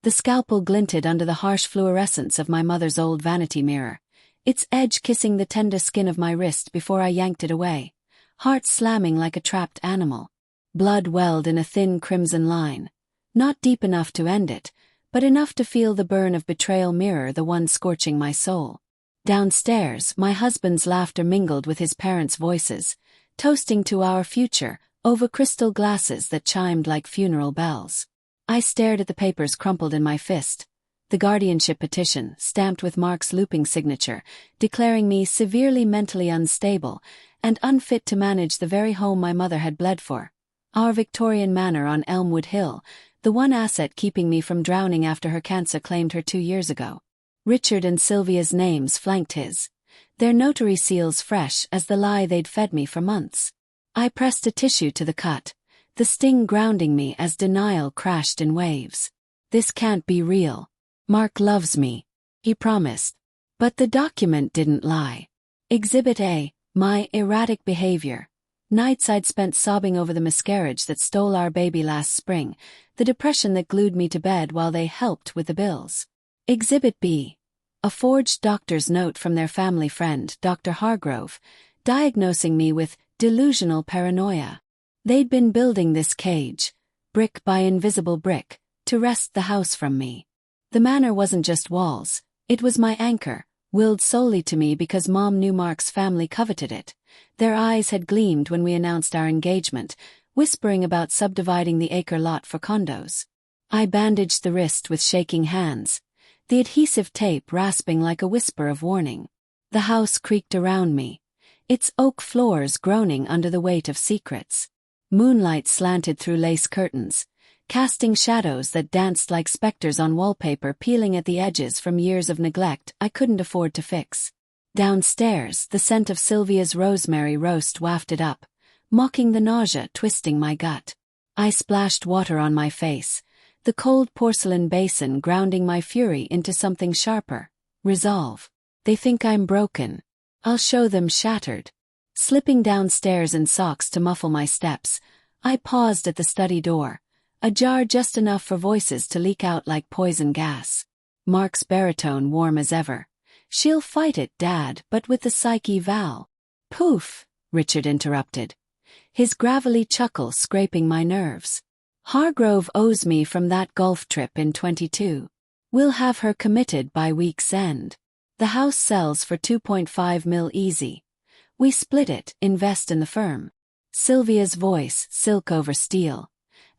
The scalpel glinted under the harsh fluorescence of my mother's old vanity mirror, its edge kissing the tender skin of my wrist before I yanked it away, heart slamming like a trapped animal. Blood welled in a thin crimson line, not deep enough to end it, but enough to feel the burn of betrayal mirror the one scorching my soul. Downstairs, my husband's laughter mingled with his parents' voices, toasting to our future, over crystal glasses that chimed like funeral bells. I stared at the papers crumpled in my fist. The guardianship petition, stamped with Mark's looping signature, declaring me severely mentally unstable and unfit to manage the very home my mother had bled for. Our Victorian manor on Elmwood Hill, the one asset keeping me from drowning after her cancer claimed her 2 years ago. Richard and Sylvia's names flanked his, their notary seals fresh as the lie they'd fed me for months. I pressed a tissue to the cut, the sting grounding me as denial crashed in waves. This can't be real. Mark loves me, he promised. But the document didn't lie. Exhibit A, my erratic behavior. Nights I'd spent sobbing over the miscarriage that stole our baby last spring, the depression that glued me to bed while they helped with the bills. Exhibit B, a forged doctor's note from their family friend, Dr. Hargrove, diagnosing me with delusional paranoia. They'd been building this cage, brick by invisible brick, to wrest the house from me. The manor wasn't just walls, it was my anchor, willed solely to me because Mom knew Mark's family coveted it. Their eyes had gleamed when we announced our engagement, whispering about subdividing the acre lot for condos. I bandaged the wrist with shaking hands, the adhesive tape rasping like a whisper of warning. The house creaked around me, its oak floors groaning under the weight of secrets. Moonlight slanted through lace curtains, casting shadows that danced like specters on wallpaper peeling at the edges from years of neglect I couldn't afford to fix. Downstairs, the scent of Sylvia's rosemary roast wafted up, mocking the nausea twisting my gut. I splashed water on my face, the cold porcelain basin grounding my fury into something sharper. Resolve. They think I'm broken. I'll show them shattered. Slipping downstairs in socks to muffle my steps, I paused at the study door, ajar just enough for voices to leak out like poison gas. Mark's baritone warm as ever. "She'll fight it, Dad, but with the psyche Val." "Poof," Richard interrupted, his gravelly chuckle scraping my nerves. "Hargrove owes me from that golf trip in 22. We'll have her committed by week's end. The house sells for 2.5 mil easy. We split it, invest in the firm. Sylvia's voice, silk over steel.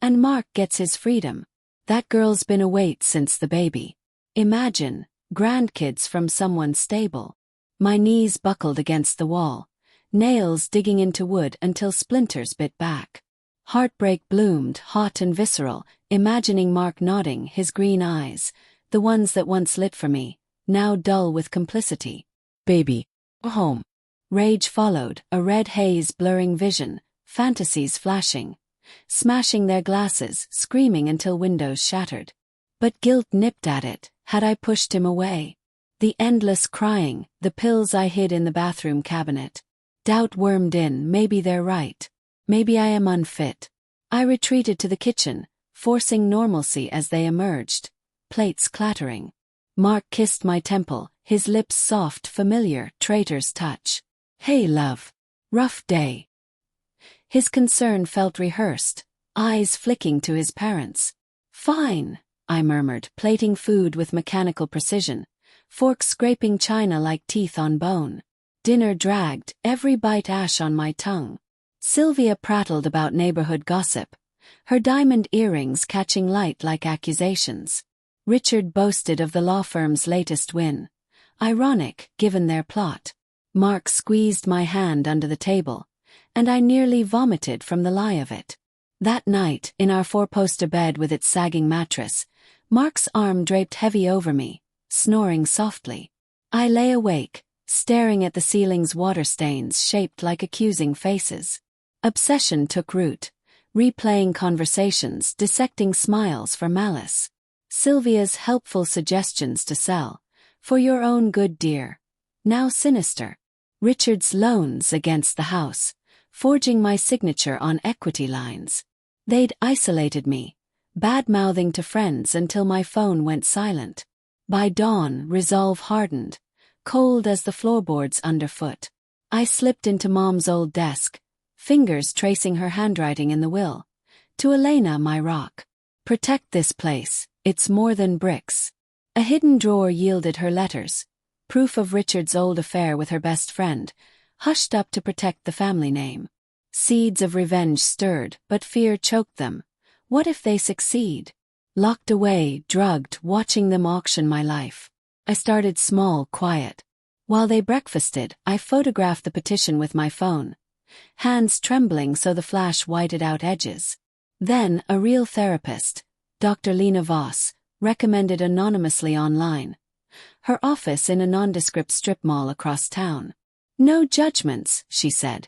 And Mark gets his freedom. That girl's been a weight since the baby. Imagine, grandkids from someone stable." My knees buckled against the wall, nails digging into wood until splinters bit back. Heartbreak bloomed, hot and visceral, imagining Mark nodding, his green eyes, the ones that once lit for me, now dull with complicity. "Baby, go home." Rage followed, a red haze blurring vision, fantasies flashing, smashing their glasses, screaming until windows shattered. But guilt nipped at it, had I pushed him away. The endless crying, the pills I hid in the bathroom cabinet. Doubt wormed in, maybe they're right. Maybe I am unfit. I retreated to the kitchen, forcing normalcy as they emerged, plates clattering. Mark kissed my temple, his lips soft, familiar, traitor's touch. "Hey, love. Rough day." His concern felt rehearsed, eyes flicking to his parents. "Fine," I murmured, plating food with mechanical precision, forks scraping china like teeth on bone. Dinner dragged, every bite ash on my tongue. Sylvia prattled about neighborhood gossip, her diamond earrings catching light like accusations. Richard boasted of the law firm's latest win. Ironic, given their plot. Mark squeezed my hand under the table, and I nearly vomited from the lie of it. That night, in our four-poster bed with its sagging mattress, Mark's arm draped heavy over me, snoring softly. I lay awake, staring at the ceiling's water stains shaped like accusing faces. Obsession took root, replaying conversations, dissecting smiles for malice. Sylvia's helpful suggestions to sell, "For your own good, dear," now sinister. Richard's loans against the house, forging my signature on equity lines. They'd isolated me, bad-mouthing to friends until my phone went silent. By dawn, resolve hardened, cold as the floorboards underfoot. I slipped into Mom's old desk, fingers tracing her handwriting in the will. To Elena, my rock. Protect this place, it's more than bricks. A hidden drawer yielded her letters, proof of Richard's old affair with her best friend, hushed up to protect the family name. Seeds of revenge stirred, but fear choked them. What if they succeed? Locked away, drugged, watching them auction my life. I started small, quiet. While they breakfasted, I photographed the petition with my phone, hands trembling so the flash whited out edges. Then, a real therapist, Dr. Lena Voss, recommended anonymously online. Her office in a nondescript strip mall across town. No judgments, she said,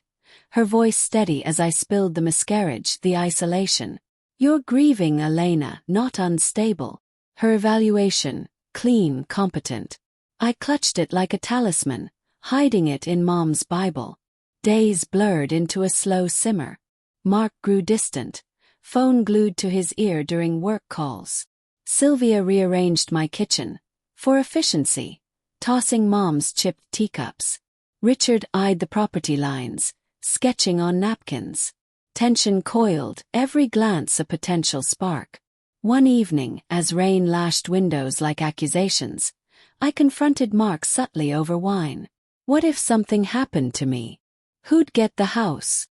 her voice steady as I spilled the miscarriage, the isolation. You're grieving, Elena, not unstable. Her evaluation, clean, competent. I clutched it like a talisman, hiding it in Mom's Bible. Days blurred into a slow simmer. Mark grew distant, phone glued to his ear during work calls. Sylvia rearranged my kitchen, for efficiency, tossing Mom's chipped teacups. Richard eyed the property lines, sketching on napkins. Tension coiled, every glance a potential spark. One evening, as rain lashed windows like accusations, I confronted Mark subtly over wine. What if something happened to me? Who'd get the house?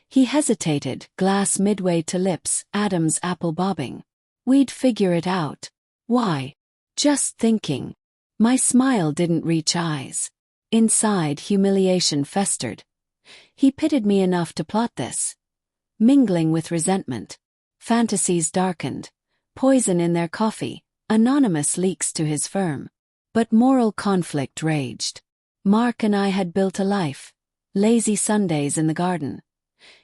He hesitated, glass midway to lips, Adam's apple bobbing. We'd figure it out. Why? Just thinking. My smile didn't reach eyes. Inside, humiliation festered. He pitied me enough to plot this. Mingling with resentment. Fantasies darkened. Poison in their coffee. Anonymous leaks to his firm. But moral conflict raged. Mark and I had built a life. Lazy Sundays in the garden.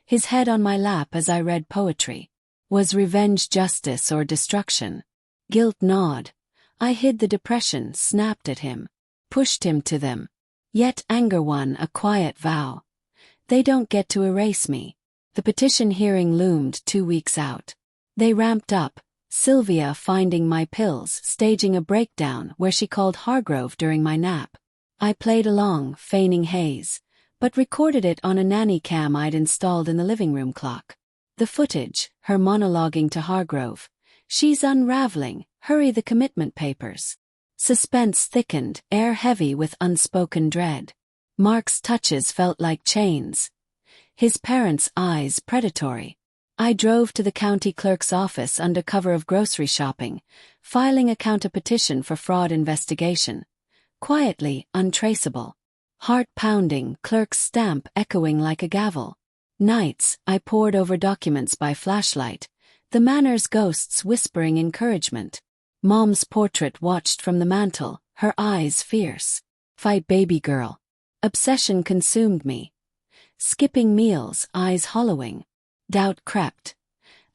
His head on my lap as I read poetry. Was revenge justice or destruction? Guilt gnawed. I hid the depression, snapped at him. Pushed him to them. Yet anger won, a quiet vow. They don't get to erase me. The petition hearing loomed 2 weeks out. They ramped up, Sylvia finding my pills, staging a breakdown where she called Hargrove during my nap. I played along, feigning haze, but recorded it on a nanny cam I'd installed in the living room clock. The footage, her monologuing to Hargrove. She's unraveling, hurry the commitment papers. Suspense thickened, air heavy with unspoken dread. Mark's touches felt like chains. His parents' eyes predatory. I drove to the county clerk's office under cover of grocery shopping, filing a counter petition for fraud investigation. Quietly, untraceable. Heart pounding, clerk's stamp echoing like a gavel. Nights, I pored over documents by flashlight, the manor's ghosts whispering encouragement. Mom's portrait watched from the mantel, her eyes fierce. Fight, baby girl. Obsession consumed me. Skipping meals, eyes hollowing. Doubt crept.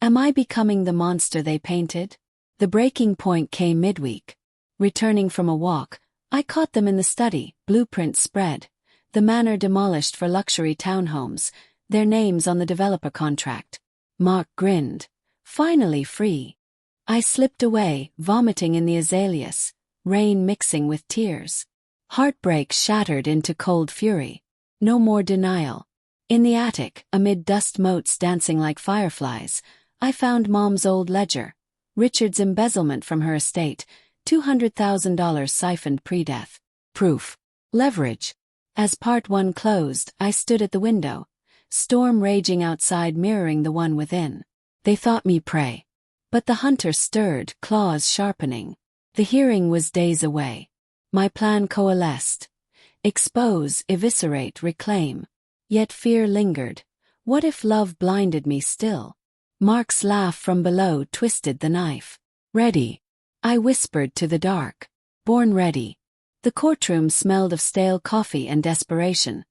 Am I becoming the monster they painted? The breaking point came midweek. Returning from a walk, I caught them in the study, blueprints spread. The manor demolished for luxury townhomes, their names on the developer contract. Mark grinned. Finally free. I slipped away, vomiting in the azaleas, rain mixing with tears. Heartbreak shattered into cold fury. No more denial. In the attic, amid dust motes dancing like fireflies, I found Mom's old ledger. Richard's embezzlement from her estate, $200,000 siphoned pre-death. Proof. Leverage. As part 1 closed, I stood at the window. Storm raging outside mirroring the one within. They thought me prey. But the hunter stirred, claws sharpening. The hearing was days away. My plan coalesced. Expose, eviscerate, reclaim. Yet fear lingered. What if love blinded me still? Mark's laugh from below twisted the knife. Ready. I whispered to the dark. Born ready. The courtroom smelled of stale coffee and desperation.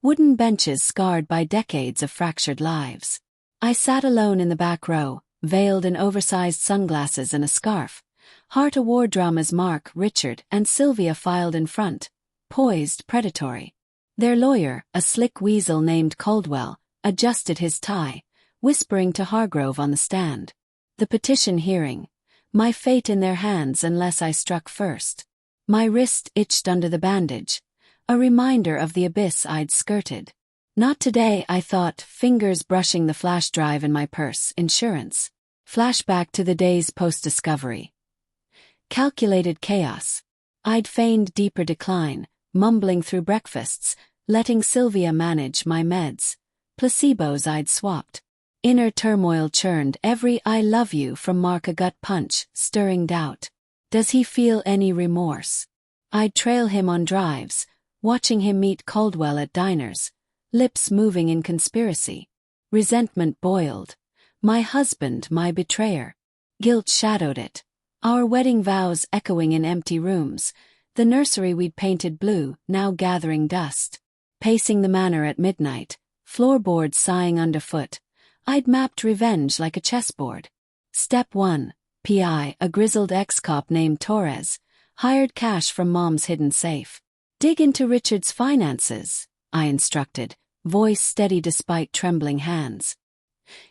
Wooden benches scarred by decades of fractured lives. I sat alone in the back row, veiled in oversized sunglasses and a scarf. Heart Award dramas Mark, Richard, and Sylvia filed in front, poised, predatory. Their lawyer, a slick weasel named Caldwell, adjusted his tie, whispering to Hargrove on the stand. The petition hearing. My fate in their hands unless I struck first. My wrist itched under the bandage. A reminder of the abyss I'd skirted. Not today, I thought, fingers brushing the flash drive in my purse. Insurance. Flashback to the days post-discovery. Calculated chaos. I'd feigned deeper decline, mumbling through breakfasts, letting Sylvia manage my meds. Placebos I'd swapped. Inner turmoil churned every "I love you" from Mark, a gut punch, stirring doubt. Does he feel any remorse? I'd trail him on drives, watching him meet Caldwell at diners, lips moving in conspiracy. Resentment boiled. My husband, my betrayer. Guilt shadowed it. Our wedding vows echoing in empty rooms, the nursery we'd painted blue, now gathering dust. Pacing the manor at midnight, floorboards sighing underfoot, I'd mapped revenge like a chessboard. Step 1. PI, a grizzled ex-cop named Torres, hired cash from Mom's hidden safe. Dig into Richard's finances, I instructed, voice steady despite trembling hands.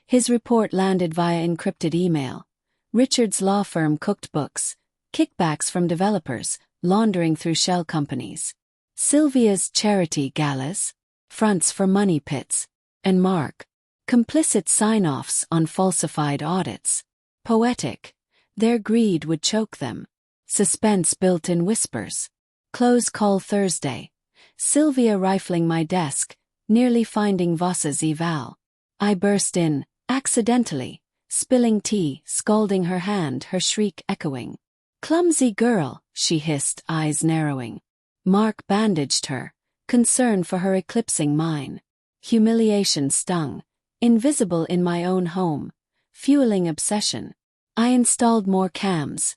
His report landed via encrypted email. Richard's law firm cooked books, kickbacks from developers, laundering through shell companies. Sylvia's charity galas, fronts for money pits, and Mark. Complicit sign-offs on falsified audits. Poetic. Their greed would choke them. Suspense built in whispers. Close call Thursday. Sylvia rifling my desk, nearly finding Voss's eval. I burst in, accidentally, spilling tea, scalding her hand, her shriek echoing. Clumsy girl, she hissed, eyes narrowing. Mark bandaged her, concern for her eclipsing mine. Humiliation stung. Invisible in my own home, fueling obsession. I installed more cams.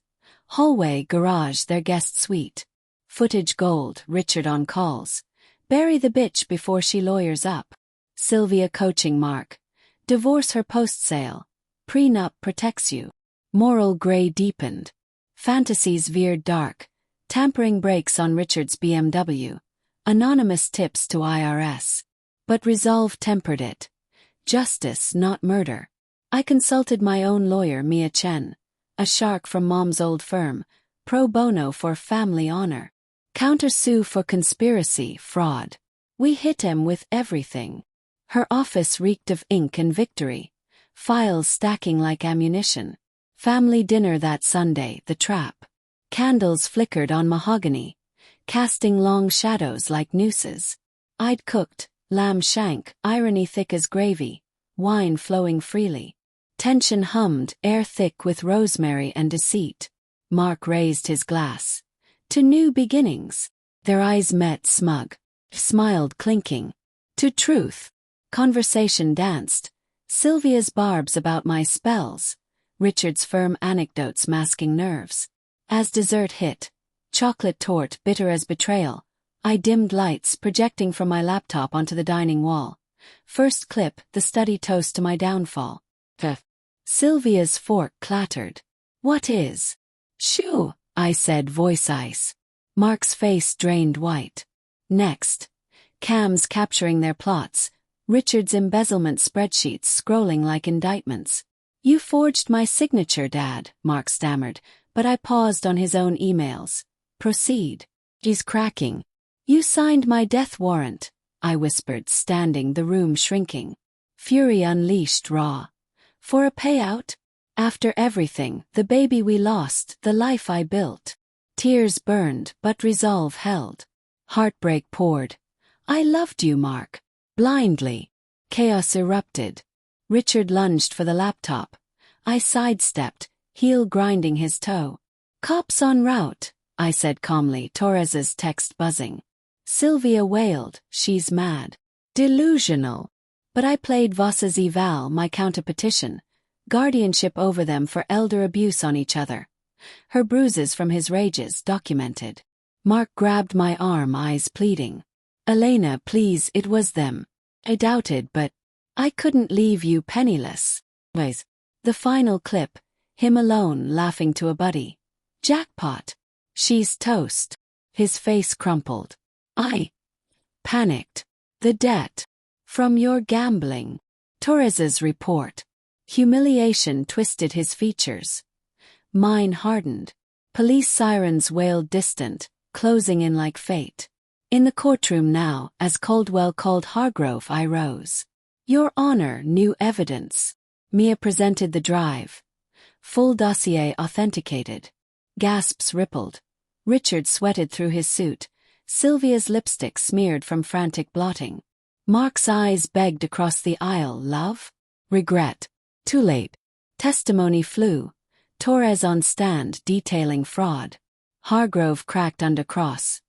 Hallway, garage, their guest suite. Footage gold, Richard on calls. Bury the bitch before she lawyers up. Sylvia coaching Mark. Divorce her post-sale. Prenup protects you. Moral gray deepened. Fantasies veered dark. Tampering brakes on Richard's BMW. Anonymous tips to IRS. But resolve tempered it. Justice, not murder. I consulted my own lawyer, Mia Chen, a shark from Mom's old firm, pro bono for family honor. Countersue for conspiracy, fraud. We hit him with everything. Her office reeked of ink and victory, files stacking like ammunition. Family dinner that Sunday, the trap. Candles flickered on mahogany, casting long shadows like nooses. I'd cooked. Lamb shank, irony thick as gravy, wine flowing freely. Tension hummed, air thick with rosemary and deceit. Mark raised his glass. To new beginnings. Their eyes met smug. Smiled clinking. To truth. Conversation danced. Sylvia's barbs about my spells. Richard's firm anecdotes masking nerves. As dessert hit. Chocolate torte bitter as betrayal. I dimmed lights projecting from my laptop onto the dining wall. First clip, the study toast to my downfall. Sylvia's fork clattered. What is? Shoo, I said, voice ice. Mark's face drained white. Next. Cams capturing their plots. Richard's embezzlement spreadsheets scrolling like indictments. You forged my signature, Dad, Mark stammered, but I paused on his own emails. Proceed. He's cracking. You signed my death warrant, I whispered, standing, the room shrinking. Fury unleashed raw. For a payout? After everything, the baby we lost, the life I built. Tears burned, but resolve held. Heartbreak poured. I loved you, Mark. Blindly. Chaos erupted. Richard lunged for the laptop. I sidestepped, heel grinding his toe. Cops en route, I said calmly, Torres's text buzzing. Sylvia wailed, she's mad. Delusional. But I played Voss's eval, my counterpetition. Guardianship over them for elder abuse on each other. Her bruises from his rages documented. Mark grabbed my arm, eyes pleading. Elena, please, it was them. I doubted, but I couldn't leave you penniless. The final clip, him alone laughing to a buddy. Jackpot. She's toast. His face crumpled. I panicked. The debt. From your gambling. Torres's report. Humiliation twisted his features. Mine hardened. Police sirens wailed distant, closing in like fate. In the courtroom now, as Coldwell called Hargrove, I rose. Your Honor, new evidence. Mia presented the drive. Full dossier authenticated. Gasps rippled. Richard sweated through his suit, Sylvia's lipstick smeared from frantic blotting. Mark's eyes begged across the aisle, love? Regret. Too late. Testimony flew. Torres on stand detailing fraud. Hargrove cracked under cross.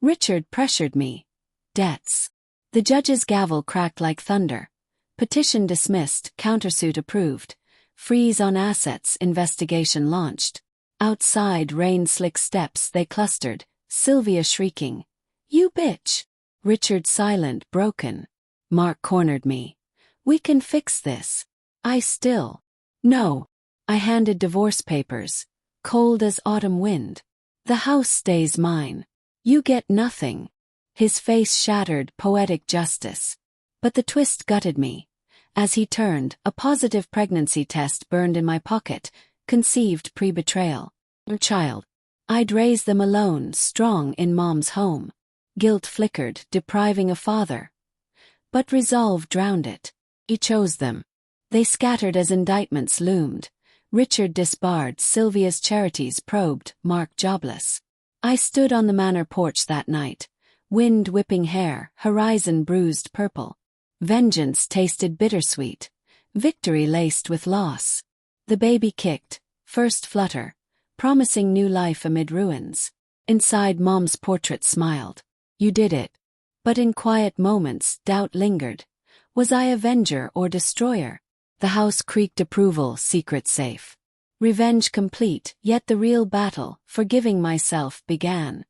Richard pressured me. Debts. The judge's gavel cracked like thunder. Petition dismissed, countersuit approved. Freeze on assets, investigation launched. Outside rained slick steps, they clustered, Sylvia shrieking. You bitch! Richard silent, broken. Mark cornered me. We can fix this. I still. No. I handed divorce papers, cold as autumn wind. The house stays mine. You get nothing. His face shattered, poetic justice. But the twist gutted me. As he turned, a positive pregnancy test burned in my pocket, conceived pre-betrayal. Child. I'd raise them alone, strong in Mom's home. Guilt flickered, depriving a father. But resolve drowned it. He chose them. They scattered as indictments loomed. Richard disbarred, Sylvia's charities probed, Mark jobless. I stood on the manor porch that night. Wind whipping hair, horizon bruised purple. Vengeance tasted bittersweet. Victory laced with loss. The baby kicked, first flutter, promising new life amid ruins. Inside Mom's portrait smiled. You did it. But in quiet moments, doubt lingered. Was I avenger or destroyer? The house creaked approval, secret safe. Revenge complete, yet the real battle, forgiving myself, began.